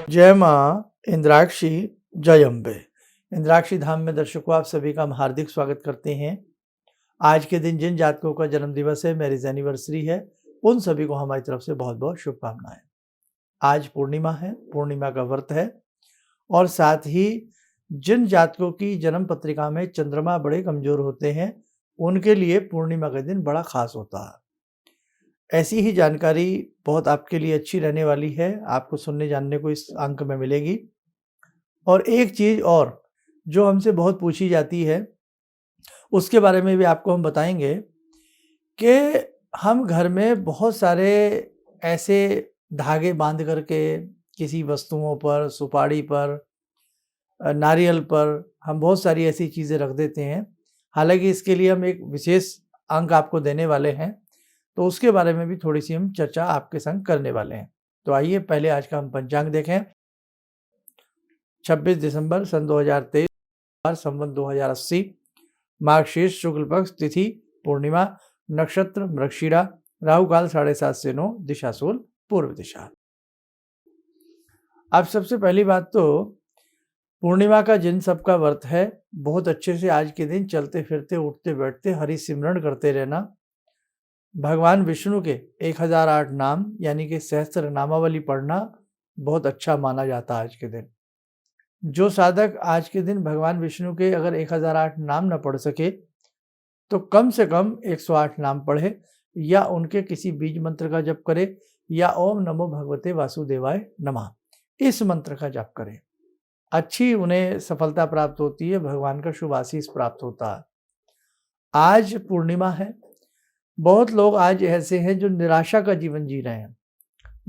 जय माँ इंद्राक्षी, जय अम्बे। इंद्राक्षी धाम में दर्शकों आप सभी का हम हार्दिक स्वागत करते हैं। आज के दिन जिन जातकों का जन्म दिवस है, मैरिज एनिवर्सरी है, उन सभी को हमारी तरफ से बहुत बहुत शुभकामनाएं। आज पूर्णिमा है, पूर्णिमा का व्रत है और साथ ही जिन जातकों की जन्म पत्रिका में चंद्रमा बड़े कमजोर होते हैं, उनके लिए पूर्णिमा का दिन बड़ा खास होता है। ऐसी ही जानकारी बहुत आपके लिए अच्छी रहने वाली है, आपको सुनने जानने को इस अंक में मिलेगी। और एक चीज़ और जो हमसे बहुत पूछी जाती है, उसके बारे में भी आपको हम बताएंगे कि हम घर में बहुत सारे ऐसे धागे बांध करके किसी वस्तुओं पर, सुपारी पर, नारियल पर हम बहुत सारी ऐसी चीज़ें रख देते हैं। हालांकि इसके लिए हम एक विशेष अंक आपको देने वाले हैं, तो उसके बारे में भी थोड़ी सी हम चर्चा आपके संग करने वाले हैं। तो आइए पहले आज का हम पंचांग देखें। 26 दिसंबर सन 2023, संवत 2080, मार्गशीर्ष शुक्ल पक्ष, तिथि पूर्णिमा, नक्षत्र मृगशिरा, राहु काल 7:30 से 9, दिशा सूल पूर्व दिशा। अब सबसे पहली बात तो पूर्णिमा का जिन सबका व्रत है, बहुत अच्छे से आज के दिन चलते फिरते उठते बैठते हरि सिमरण करते रहना। भगवान विष्णु के 1008 नाम यानी कि सहस्त्र नामावली पढ़ना बहुत अच्छा माना जाता है आज के दिन। जो साधक आज के दिन भगवान विष्णु के अगर 1008 नाम न पढ़ सके तो कम से कम 108 नाम पढ़े या उनके किसी बीज मंत्र का जप करे या ओम नमो भगवते वासुदेवाय नमः इस मंत्र का जप करे। अच्छी उन्हें सफलता प्राप्त होती है, भगवान का शुभ आशीष प्राप्त होता है। आज पूर्णिमा है। बहुत लोग आज ऐसे हैं जो निराशा का जीवन जी रहे हैं।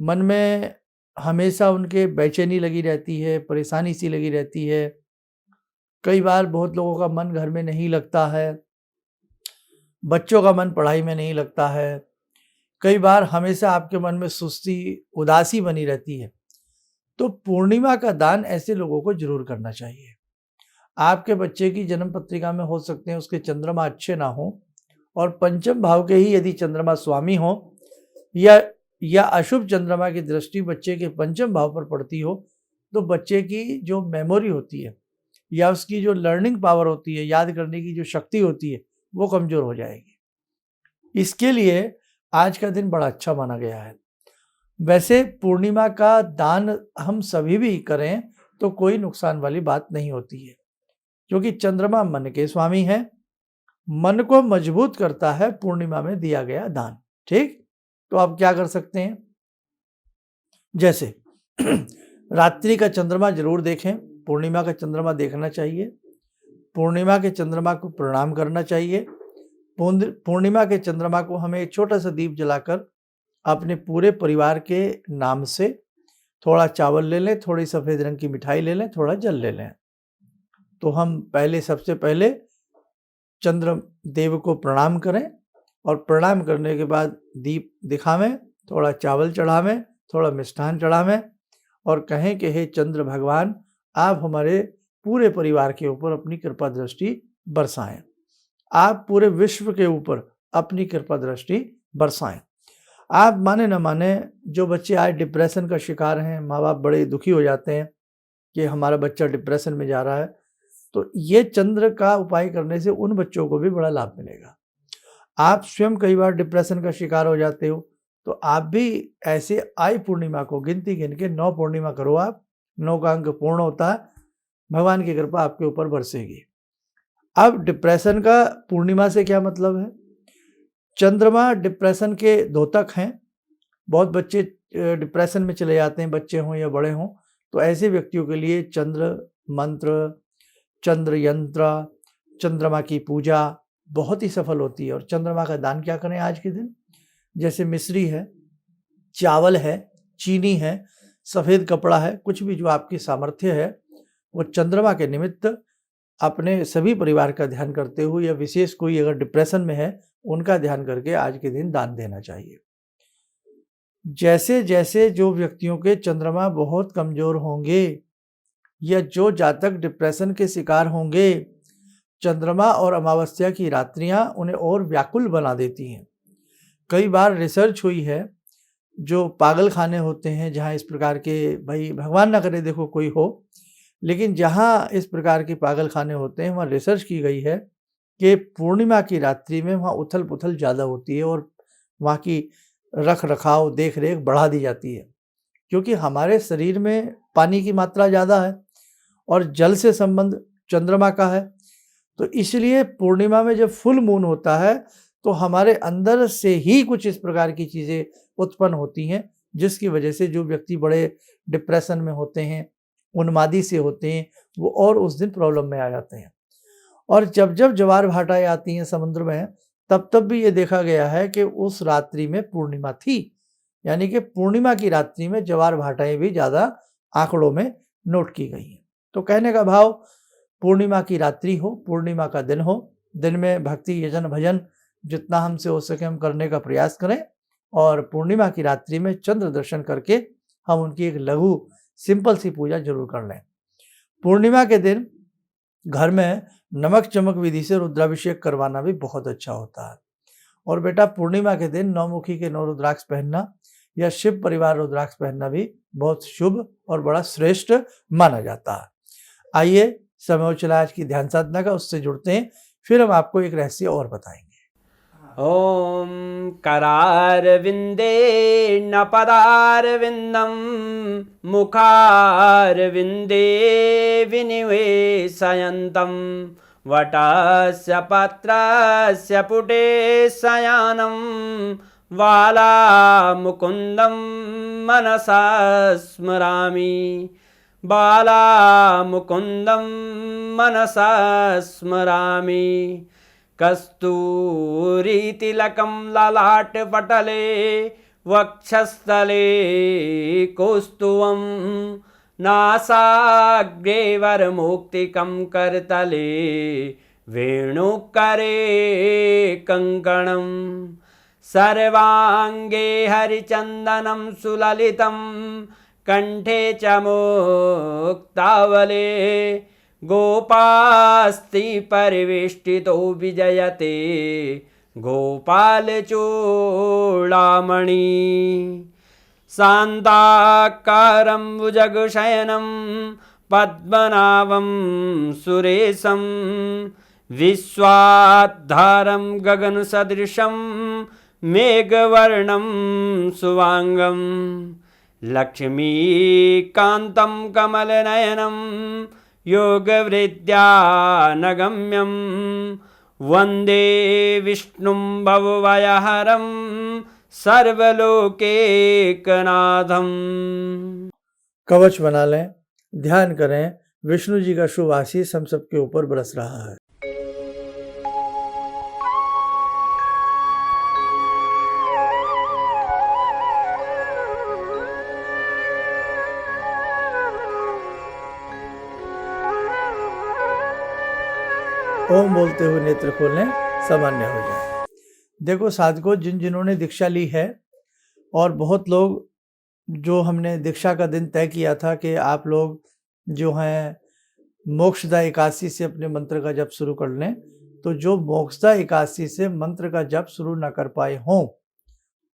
मन में हमेशा उनके बेचैनी लगी रहती है, परेशानी सी लगी रहती है। कई बार बहुत लोगों का मन घर में नहीं लगता है, बच्चों का मन पढ़ाई में नहीं लगता है। कई बार हमेशा आपके मन में सुस्ती, उदासी बनी रहती है। तो पूर्णिमा का दान ऐसे लोगों को जरूर करना चाहिए। आपके बच्चे की जन्म पत्रिका में हो सकते हैं उसके चंद्रमा अच्छे ना हो और पंचम भाव के ही यदि चंद्रमा स्वामी हो या अशुभ चंद्रमा की दृष्टि बच्चे के पंचम भाव पर पड़ती हो, तो बच्चे की जो मेमोरी होती है या उसकी जो लर्निंग पावर होती है, याद करने की जो शक्ति होती है, वो कमजोर हो जाएगी। इसके लिए आज का दिन बड़ा अच्छा माना गया है। वैसे पूर्णिमा का दान हम सभी भी करें तो कोई नुकसान वाली बात नहीं होती है, क्योंकि चंद्रमा मन के स्वामी हैं। मन को मजबूत करता है पूर्णिमा में दिया गया दान। ठीक, तो आप क्या कर सकते हैं, जैसे रात्रि का चंद्रमा जरूर देखें। पूर्णिमा का चंद्रमा देखना चाहिए। पूर्णिमा के चंद्रमा को प्रणाम करना चाहिए। पूर्णिमा के चंद्रमा को हमें एक छोटा सा दीप जलाकर अपने पूरे परिवार के नाम से थोड़ा चावल ले लें, थोड़ी सफेद रंग की मिठाई ले लें, थोड़ा जल ले लें। तो हम सबसे पहले चंद्र देव को प्रणाम करें और प्रणाम करने के बाद दीप दिखावें, थोड़ा चावल चढ़ावें, थोड़ा मिष्ठान चढ़ावें और कहें कि हे चंद्र भगवान, आप हमारे पूरे परिवार के ऊपर अपनी कृपा दृष्टि बरसाएं। आप पूरे विश्व के ऊपर अपनी कृपा दृष्टि बरसाएं। आप माने न माने, जो बच्चे आज डिप्रेशन का शिकार हैं, माँ बाप बड़े दुखी हो जाते हैं कि हमारा बच्चा डिप्रेशन में जा रहा है, तो ये चंद्र का उपाय करने से उन बच्चों को भी बड़ा लाभ मिलेगा। आप स्वयं कई बार डिप्रेशन का शिकार हो जाते हो, तो आप भी ऐसे आई पूर्णिमा को गिनती गिन के 9 पूर्णिमा करो। आप 9 का अंक पूर्ण होता है, भगवान की कृपा आपके ऊपर बरसेगी। अब डिप्रेशन का पूर्णिमा से क्या मतलब है? चंद्रमा डिप्रेशन के द्योतक हैं। बहुत बच्चे डिप्रेशन में चले जाते हैं, बच्चे हों या बड़े हों। तो ऐसे व्यक्तियों के लिए चंद्र मंत्र, चंद्र यंत्र, चंद्रमा की पूजा बहुत ही सफल होती है। और चंद्रमा का दान क्या करें आज के दिन? जैसे मिश्री है, चावल है, चीनी है, सफ़ेद कपड़ा है, कुछ भी जो आपकी सामर्थ्य है, वो चंद्रमा के निमित्त अपने सभी परिवार का ध्यान करते हुए या विशेष कोई अगर डिप्रेशन में है उनका ध्यान करके आज के दिन दान देना चाहिए। जैसे जैसे जो व्यक्तियों के चंद्रमा बहुत कमजोर होंगे या जो जातक डिप्रेशन के शिकार होंगे, चंद्रमा और अमावस्या की रात्रियां उन्हें और व्याकुल बना देती हैं। कई बार रिसर्च हुई है, जो पागल खाने होते हैं, जहाँ इस प्रकार के, भाई भगवान ना करे देखो कोई हो, लेकिन जहाँ इस प्रकार के पागल खाने होते हैं, वहाँ रिसर्च की गई है कि पूर्णिमा की रात्रि में वहाँ उथल-पुथल ज़्यादा होती है और वहाँ की रख-रखाव, देख-रेख बढ़ा दी जाती है। क्योंकि हमारे शरीर में पानी की मात्रा ज़्यादा है और जल से संबंध चंद्रमा का है, तो इसलिए पूर्णिमा में जब फुल मून होता है, तो हमारे अंदर से ही कुछ इस प्रकार की चीज़ें उत्पन्न होती हैं, जिसकी वजह से जो व्यक्ति बड़े डिप्रेशन में होते हैं, उन्मादी से होते हैं, वो और उस दिन प्रॉब्लम में आ जाते हैं। और जब-जब ज्वार-भाटाएँ आती हैं समुद्र में, तब-तब भी ये देखा गया है कि उस रात्रि में पूर्णिमा थी। यानी कि पूर्णिमा की रात्रि में ज्वार-भाटाएँ भी ज़्यादा आँकड़ों में नोट की गई हैं। तो कहने का भाव, पूर्णिमा की रात्रि हो, पूर्णिमा का दिन हो, दिन में भक्ति, यजन, भजन जितना हमसे हो सके हम करने का प्रयास करें और पूर्णिमा की रात्रि में चंद्र दर्शन करके हम उनकी एक लघु सिंपल सी पूजा ज़रूर कर लें। पूर्णिमा के दिन घर में नमक-चमक विधि से रुद्राभिषेक करवाना भी बहुत अच्छा होता है। और बेटा, पूर्णिमा के दिन नौमुखी के 9 रुद्राक्ष पहनना या शिव परिवार रुद्राक्ष पहनना भी बहुत शुभ और बड़ा श्रेष्ठ माना जाता है। आइए, समय हो चला आज की ध्यान साधना का, उससे जुड़ते हैं, फिर हम आपको एक रहस्य और बताएंगे। ॐ करारविन्दे न पदारविन्दं मुखारविन्दे विनिवेशयन्तं वटस्य पत्रस्य पुटे शयनं बालामुकुन्दं मनसा स्मरामि बालामुकुन्दं मनसा स्मरामि कस्तूरीतिलकं ललाटपटले वक्षस्थले कौस्तुभं नासाग्रे वरमौक्तिकं करतले वेणुकरे कङ्कणं सर्वाङ्गे हरिचन्दनं सुललितं कण्ठे च मुक्तावले गोपास्ति परिवेष्टितो विजयते गोपालचूडामणि शान्ताकारं भुजगशयनं पद्मनाभं सुरेशं विश्वाधारं गगनसदृशं मेघवर्णं शुभांगं लक्ष्मीकान्तं कमलनयनं योगवृद्ध्यानगम्यं वन्दे विष्णुं भवभयहरं सर्वलोकैकनाथं। कवच बना लें, ध्यान करें, विष्णु जी का शुभ आशीष हम सबके ऊपर बरस रहा है। ओम बोलते हुए नेत्र खोलें, सामान्य हो जाए। देखो साधकों, जिन्होंने दीक्षा ली है, और बहुत लोग जो हमने दीक्षा का दिन तय किया था कि आप लोग जो हैं मोक्षदा एकादशी से अपने मंत्र का जप शुरू कर लें, तो जो मोक्षदा एकादशी से मंत्र का जप शुरू न कर पाए हों,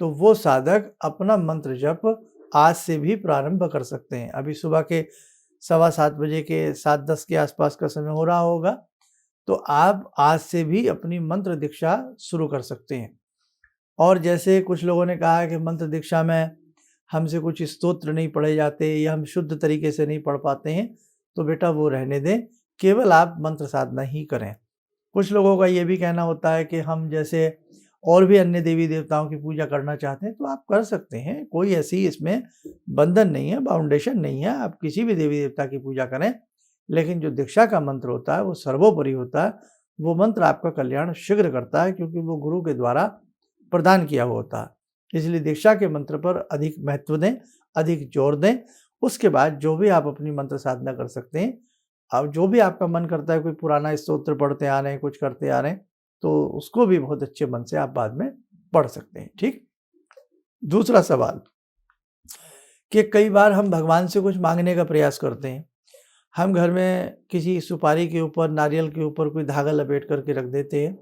तो वो साधक अपना मंत्र जप आज से भी प्रारंभ कर सकते हैं। अभी सुबह के 7:15 बजे के 7:10 के आसपास का समय हो रहा होगा, तो आप आज से भी अपनी मंत्र दीक्षा शुरू कर सकते हैं। और जैसे कुछ लोगों ने कहा है कि मंत्र दीक्षा में हमसे कुछ स्तोत्र नहीं पढ़े जाते या हम शुद्ध तरीके से नहीं पढ़ पाते हैं, तो बेटा वो रहने दें, केवल आप मंत्र साधना ही करें। कुछ लोगों का ये भी कहना होता है कि हम जैसे और भी अन्य देवी देवताओं की पूजा करना चाहते हैं, तो आप कर सकते हैं, कोई ऐसी इसमें बंधन नहीं है, बाउंडेशन नहीं है, आप किसी भी देवी देवता की पूजा करें। लेकिन जो दीक्षा का मंत्र होता है वो सर्वोपरि होता है। वो मंत्र आपका कल्याण शीघ्र करता है, क्योंकि वो गुरु के द्वारा प्रदान किया हुआ होता है। इसलिए दीक्षा के मंत्र पर अधिक महत्व दें, अधिक जोर दें। उसके बाद जो भी आप अपनी मंत्र साधना कर सकते हैं, अब जो भी आपका मन करता है, कोई पुराना स्तोत्र पढ़ते आ रहे हैं, कुछ करते आ रहे हैं, तो उसको भी बहुत अच्छे मन से आप बाद में पढ़ सकते हैं। ठीक। दूसरा सवाल कि कई बार हम भगवान से कुछ मांगने का प्रयास करते हैं। हम घर में किसी सुपारी के ऊपर, नारियल के ऊपर कोई धागा लपेट करके रख देते हैं,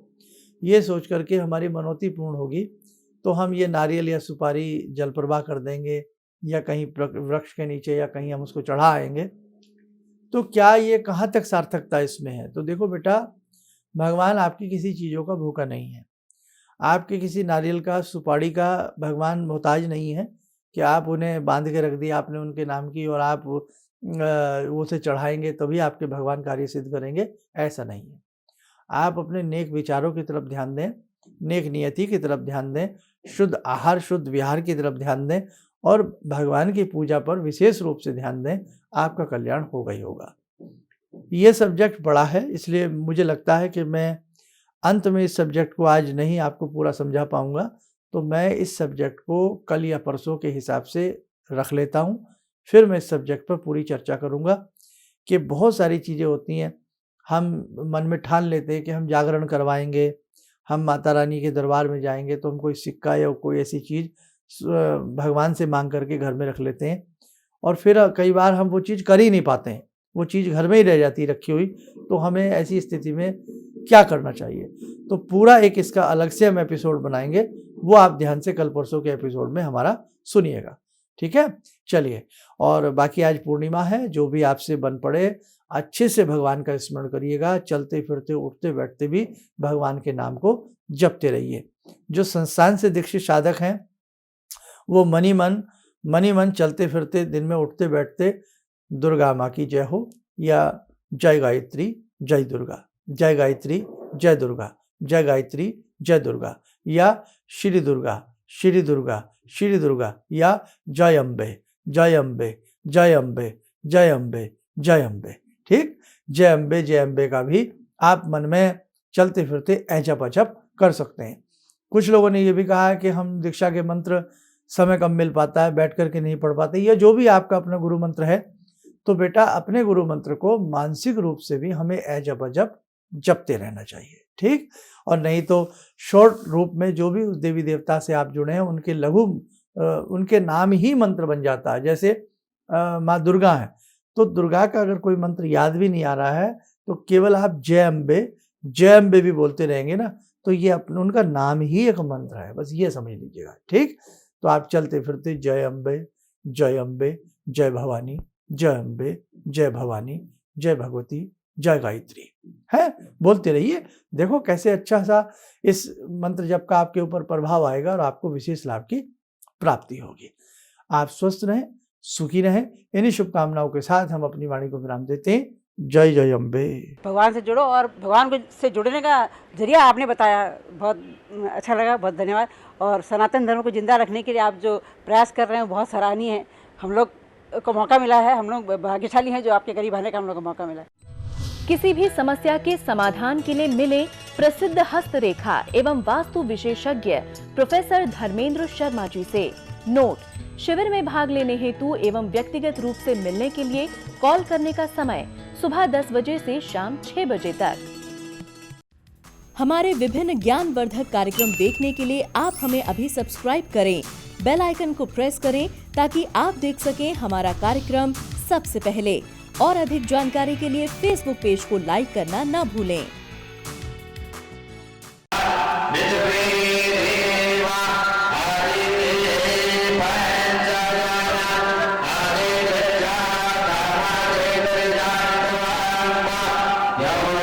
ये सोच करके हमारी मनौती पूर्ण होगी, तो हम ये नारियल या सुपारी जल प्रवाह कर देंगे या कहीं वृक्ष के नीचे या कहीं हम उसको चढ़ा आएंगे, तो क्या ये कहाँ तक सार्थकता इसमें है? तो देखो बेटा, भगवान आपकी किसी चीज़ों का भूखा नहीं है, आपके किसी नारियल का सुपारी का भगवान मोहताज नहीं है कि आप उन्हें बांध के रख दिया आपने उनके नाम की और आप उसे चढ़ाएंगे तभी आपके भगवान कार्य सिद्ध करेंगे, ऐसा नहीं है। आप अपने नेक विचारों की तरफ ध्यान दें, नेक नियति की तरफ ध्यान दें, शुद्ध आहार शुद्ध विहार की तरफ ध्यान दें और भगवान की पूजा पर विशेष रूप से ध्यान दें, आपका कल्याण होगा ही होगा। ये सब्जेक्ट बड़ा है, इसलिए मुझे लगता है कि मैं अंत में इस सब्जेक्ट को आज नहीं आपको पूरा समझा पाऊंगा, तो मैं इस सब्जेक्ट को कल या परसों के हिसाब से रख लेता हूँ। फिर मैं इस सब्जेक्ट पर पूरी चर्चा करूँगा कि बहुत सारी चीज़ें होती हैं, हम मन में ठान लेते हैं कि हम जागरण करवाएंगे, हम माता रानी के दरबार में जाएंगे तो हम कोई सिक्का या कोई ऐसी चीज़ भगवान से मांग करके घर में रख लेते हैं और फिर कई बार हम वो चीज़ कर ही नहीं पाते हैं, वो चीज़ घर में ही रह जाती रखी हुई। तो हमें ऐसी स्थिति में क्या करना चाहिए, तो पूरा एक इसका अलग से हम एपिसोड बनाएंगे, वो आप ध्यान से कल परसों के एपिसोड में हमारा सुनिएगा, ठीक है। चलिए, और बाकी आज पूर्णिमा है, जो भी आपसे बन पड़े अच्छे से भगवान का स्मरण करिएगा, चलते फिरते उठते बैठते भी भगवान के नाम को जपते रहिए। जो संस्थान से दीक्षित साधक हैं वो मनी मन चलते फिरते दिन में उठते बैठते दुर्गा माँ की जय हो या जय गायत्री जय दुर्गा, जय गायत्री जय दुर्गा, जय गायत्री जय दुर्गा या श्री दुर्गा श्री दुर्गा श्री दुर्गा या जय अम्बे जय अम्बे जय अम्बे जय अम्बे जय अम्बे। ठीक, जय अम्बे का भी आप मन में चलते फिरते ऐजप अजप कर सकते हैं। कुछ लोगों ने ये भी कहा है कि हम दीक्षा के मंत्र समय कम मिल पाता है, बैठ करके नहीं पढ़ पाते, या जो भी आपका अपना गुरु मंत्र है, तो बेटा अपने गुरु मंत्र को मानसिक रूप से भी हमें ऐजप अजप जपते रहना चाहिए। ठीक, और नहीं तो शॉर्ट रूप में जो भी उस देवी देवता से आप जुड़े हैं उनके लघु उनके नाम ही मंत्र बन जाता है। जैसे माँ दुर्गा है, तो दुर्गा का अगर कोई मंत्र याद भी नहीं आ रहा है तो केवल आप जय अम्बे भी बोलते रहेंगे ना, तो ये अपने उनका नाम ही एक मंत्र है, बस ये समझ लीजिएगा। ठीक, तो आप चलते फिरते जय अम्बे जय भवानी, जय अम्बे जय भवानी, जय भगवती, जय गायत्री है बोलते रहिए। देखो कैसे अच्छा सा इस मंत्र जप का आपके ऊपर प्रभाव आएगा और आपको विशेष लाभ की प्राप्ति होगी। आप स्वस्थ रहें, सुखी रहें, इन्हीं शुभकामनाओं के साथ हम अपनी वाणी को विराम देते हैं। जय जय अम्बे। भगवान से जुड़ो, और भगवान को से जुड़ने का जरिया आपने बताया, बहुत अच्छा लगा, बहुत धन्यवाद। और सनातन धर्म को जिंदा रखने के लिए आप जो प्रयास कर रहे हैं बहुत सराहनीय है। हम लोग को मौका मिला है, हम लोग भाग्यशाली हैं जो आपके करीब आने का हम लोग को मौका मिला है। किसी भी समस्या के समाधान के लिए मिले प्रसिद्ध हस्तरेखा एवं वास्तु विशेषज्ञ प्रोफेसर धर्मेंद्र शर्मा जी से। नोट: शिविर में भाग लेने हेतु एवं व्यक्तिगत रूप से मिलने के लिए कॉल करने का समय सुबह 10 बजे से शाम 6 बजे तक। हमारे विभिन्न ज्ञानवर्धक कार्यक्रम देखने के लिए आप हमें अभी सब्सक्राइब करें, बेल आइकन को प्रेस करें ताकि आप देख सकें हमारा कार्यक्रम सबसे पहले। और अधिक जानकारी के लिए फेसबुक पेज को लाइक करना न भूलें। Yeah.